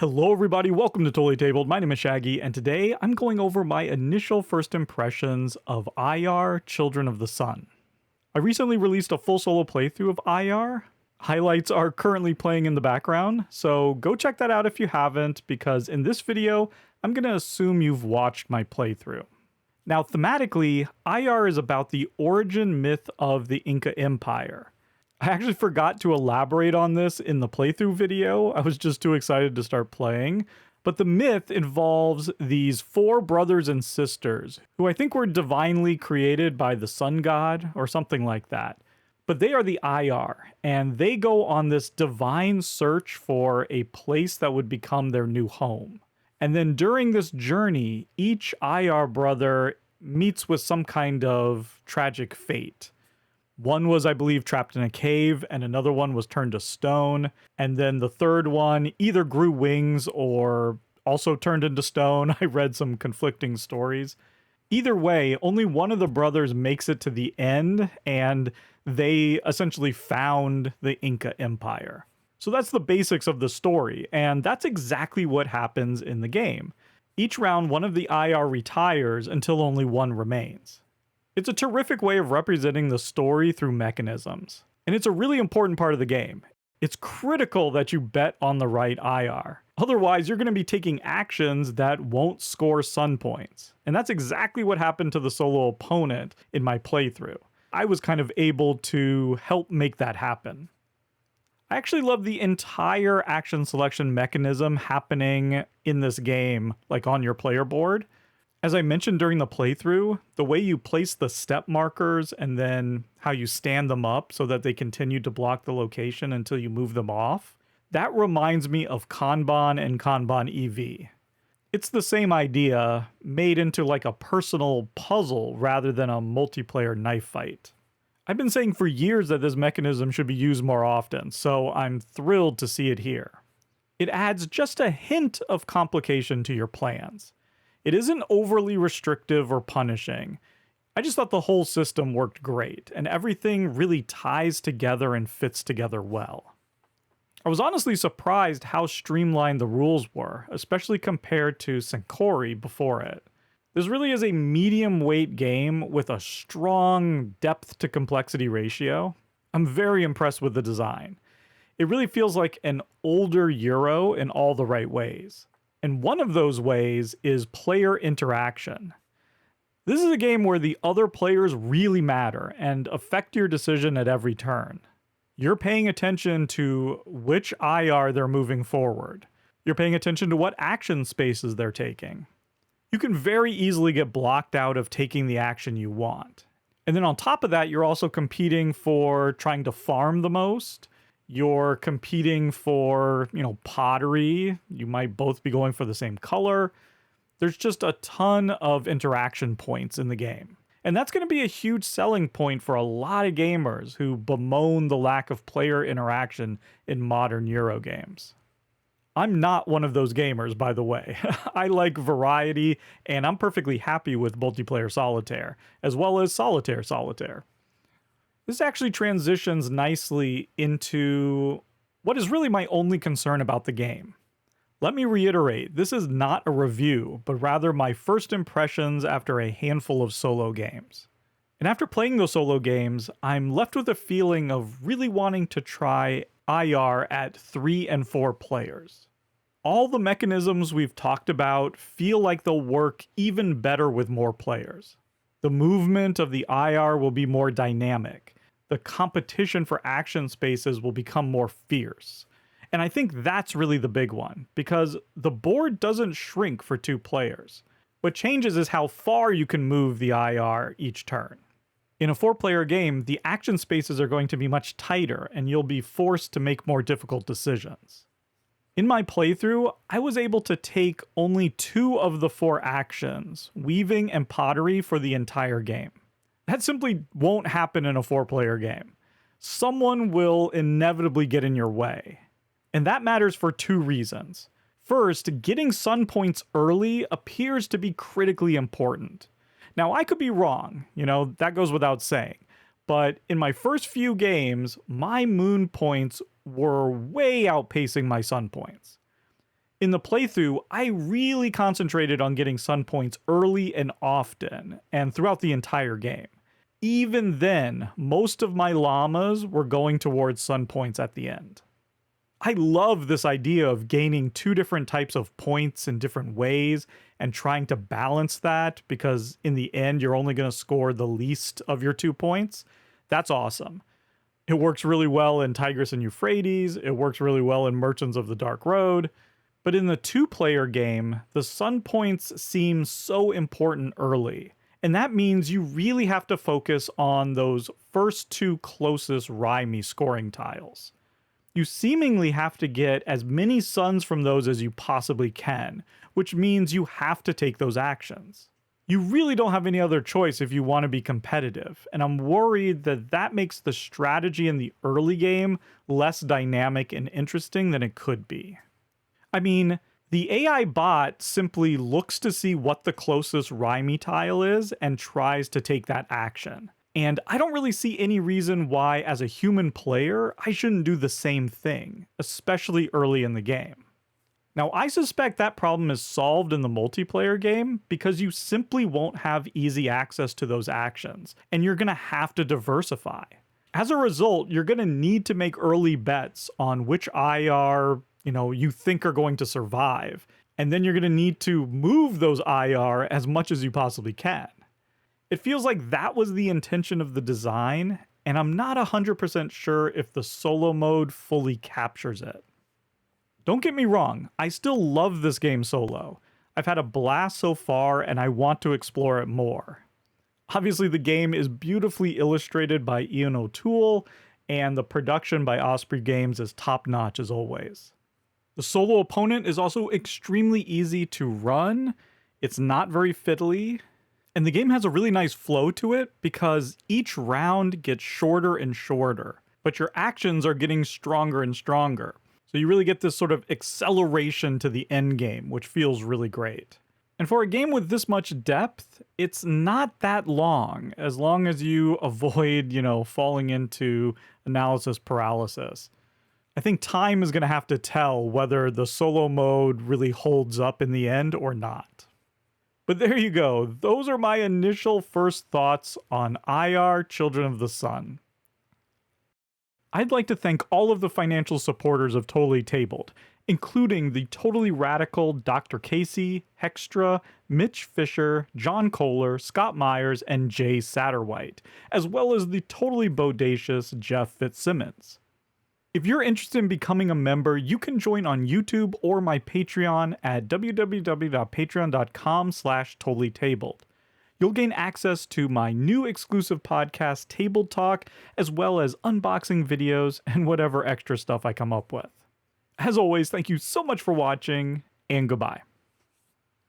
Hello everybody, welcome to Totally Tabled. My name is Shaggy, and today I'm going over my initial first impressions of Ayar, Children of the Sun. I recently released a full solo playthrough of Ayar. Highlights are currently playing in the background, so go check that out if you haven't, because in this video, I'm going to assume you've watched my playthrough. Now, thematically, Ayar is about the origin myth of the Inca Empire. I actually forgot to elaborate on this in the playthrough video. I was just too excited to start playing. But the myth involves these four brothers and sisters, who I think were divinely created by the sun god or something like that. But they are the Ayar, and they go on this divine search for a place that would become their new home. And then during this journey, each Ayar brother meets with some kind of tragic fate. One was, I believe, trapped in a cave, and another one was turned to stone. And then the third one either grew wings or also turned into stone. I read some conflicting stories. Either way, only one of the brothers makes it to the end, and they essentially found the Inca Empire. So that's the basics of the story, and that's exactly what happens in the game. Each round, one of the Ayar retires until only one remains. It's a terrific way of representing the story through mechanisms, and it's a really important part of the game. It's critical that you bet on the right Ayar. Otherwise, you're going to be taking actions that won't score sun points. And that's exactly what happened to the solo opponent in my playthrough. I was kind of able to help make that happen. I actually love the entire action selection mechanism happening in this game, like on your player board. As I mentioned during the playthrough, the way you place the step markers and then how you stand them up so that they continue to block the location until you move them off, that reminds me of Kanban and Kanban EV. It's the same idea, made into like a personal puzzle rather than a multiplayer knife fight. I've been saying for years that this mechanism should be used more often, so I'm thrilled to see it here. It adds just a hint of complication to your plans. It isn't overly restrictive or punishing. I just thought the whole system worked great, and everything really ties together and fits together well. I was honestly surprised how streamlined the rules were, especially compared to Senkori before it. This really is a medium weight game with a strong depth to complexity ratio. I'm very impressed with the design. It really feels like an older Euro in all the right ways. And one of those ways is player interaction. This is a game where the other players really matter and affect your decision at every turn. You're paying attention to which Ayar they're moving forward. You're paying attention to what action spaces they're taking. You can very easily get blocked out of taking the action you want. And then on top of that, you're also competing for trying to farm the most. You're competing for, pottery. You might both be going for the same color. There's just a ton of interaction points in the game. And that's going to be a huge selling point for a lot of gamers who bemoan the lack of player interaction in modern Euro games. I'm not one of those gamers, by the way. I like variety, and I'm perfectly happy with multiplayer solitaire, as well as solitaire. This actually transitions nicely into what is really my only concern about the game. Let me reiterate, this is not a review, but rather my first impressions after a handful of solo games. And after playing those solo games, I'm left with a feeling of really wanting to try Ayar at 3 and 4 players. All the mechanisms we've talked about feel like they'll work even better with more players. The movement of the Ayar will be more dynamic. The competition for action spaces will become more fierce. And I think that's really the big one, because the board doesn't shrink for 2 players. What changes is how far you can move the Ayar each turn. In a 4-player game, the action spaces are going to be much tighter, and you'll be forced to make more difficult decisions. In my playthrough, I was able to take only 2 of the 4 actions, weaving and pottery, for the entire game. That simply won't happen in a 4-player game. Someone will inevitably get in your way. And that matters for 2 reasons. First, getting sun points early appears to be critically important. Now, I could be wrong, that goes without saying. But in my first few games, my moon points were way outpacing my sun points. In the playthrough, I really concentrated on getting sun points early and often, and throughout the entire game. Even then, most of my llamas were going towards sun points at the end. I love this idea of gaining two different types of points in different ways and trying to balance that, because in the end you're only going to score the least of your 2 points. That's awesome. It works really well in Tigris and Euphrates, it works really well in Merchants of the Dark Road, but in the 2-player game, the sun points seem so important early, and that means you really have to focus on those first 2 closest Rhyme scoring tiles. You seemingly have to get as many suns from those as you possibly can, which means you have to take those actions. You really don't have any other choice if you want to be competitive, and I'm worried that that makes the strategy in the early game less dynamic and interesting than it could be. I mean, the AI bot simply looks to see what the closest Rhyme tile is and tries to take that action. And I don't really see any reason why, as a human player, I shouldn't do the same thing, especially early in the game. Now, I suspect that problem is solved in the multiplayer game because you simply won't have easy access to those actions, and you're going to have to diversify. As a result, you're going to need to make early bets on which IR, you think are going to survive, and then you're going to need to move those IR as much as you possibly can. It feels like that was the intention of the design, and I'm not 100% sure if the solo mode fully captures it. Don't get me wrong, I still love this game solo. I've had a blast so far, and I want to explore it more. Obviously, the game is beautifully illustrated by Ian O'Toole, and the production by Osprey Games is top-notch as always. The solo opponent is also extremely easy to run, it's not very fiddly, and the game has a really nice flow to it because each round gets shorter and shorter, but your actions are getting stronger and stronger. So you really get this sort of acceleration to the end game, which feels really great. And for a game with this much depth, it's not that long as you avoid, falling into analysis paralysis. I think time is going to have to tell whether the solo mode really holds up in the end or not. But there you go, those are my initial first thoughts on Ayar, Children of the Sun. I'd like to thank all of the financial supporters of Totally Tabled, including the totally radical Dr. Casey, Hextra, Mitch Fisher, John Kohler, Scott Myers, and Jay Satterwhite, as well as the totally bodacious Jeff Fitzsimmons. If you're interested in becoming a member, you can join on YouTube or my Patreon at www.patreon.com/totallytabled. You'll gain access to my new exclusive podcast, Table Talk, as well as unboxing videos and whatever extra stuff I come up with. As always, thank you so much for watching, and goodbye.